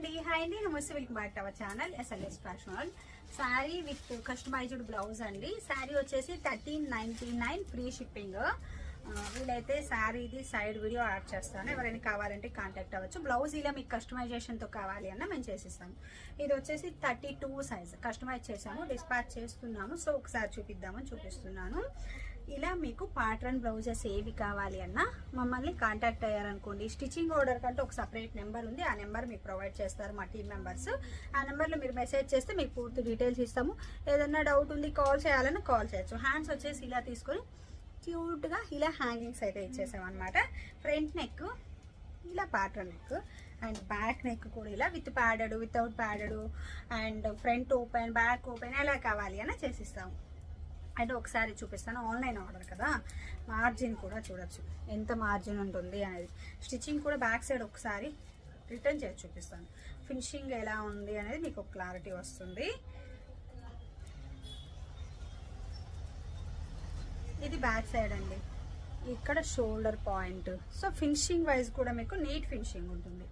Hi అండి, నమస్తే, welcome back to our channel SLS fashion. Sari with customised blouse అండి. శారీ వచ్చేసి 1399 ఫ్రీ షిప్పింగ్. వీలైతే శారీది సైడ్ వీడియో యాడ్ చేస్తాను, ఎవరైనా కావాలంటే కాంటాక్ట్ అవ్వచ్చు. బ్లౌజ్ ఇలా మీకు కస్టమైజేషన్తో కావాలి అన్న మేము చేసిస్తాము. ఇది వచ్చేసి 32 సైజ్ కస్టమైజ్ చేసాము, డిస్పాచ్ చేస్తున్నాము. సో ఒకసారి చూపిస్తున్నాను. ఇలా మీకు ప్యాటర్న్ బ్లౌజెస్ ఏవి కావాలి అన్నా మమ్మల్ని కాంటాక్ట్ అయ్యారనుకోండి. స్టిచ్చింగ్ ఆర్డర్ కంటే ఒక సపరేట్ నెంబర్ ఉంది, ఆ నెంబర్ మీకు ప్రొవైడ్ చేస్తారు మా టీమ్ మెంబర్స్. ఆ నెంబర్లో మీరు మెసేజ్ చేస్తే మీకు పూర్తి డీటెయిల్స్ ఇస్తాము. ఏదన్నా డౌట్ ఉంది కాల్ చేయాలని కాల్ చేయొచ్చు. హ్యాండ్స్ వచ్చేసి ఇలా తీసుకొని క్యూట్గా ఇలా హ్యాంగింగ్స్ అయితే ఇచ్చేసామన్నమాట. ఫ్రంట్ నెక్ ఇలా pattern neck and back neck కూడా ఇలా with padded, without padded and front open, back open ఎలా కావాలి అని చేసిస్తాము. అంటే ఒకసారి చూపిస్తాను. ఆన్లైన్ ఆర్డర్ కదా, మార్జిన్ కూడా చూడొచ్చు ఎంత మార్జిన్ ఉంటుంది అనేది. స్టిచ్చింగ్ కూడా బ్యాక్ సైడ్ ఒకసారి రిటర్న్ చేసి చూపిస్తాను. ఫినిషింగ్ ఎలా ఉంది అనేది మీకు క్లారిటీ వస్తుంది. ఇది బ్యాక్ సైడ్ అండి, ఇక్కడ shoulder point. So finishing wise కూడా మీకు నీట్ ఫినిషింగ్ ఉంటుంది.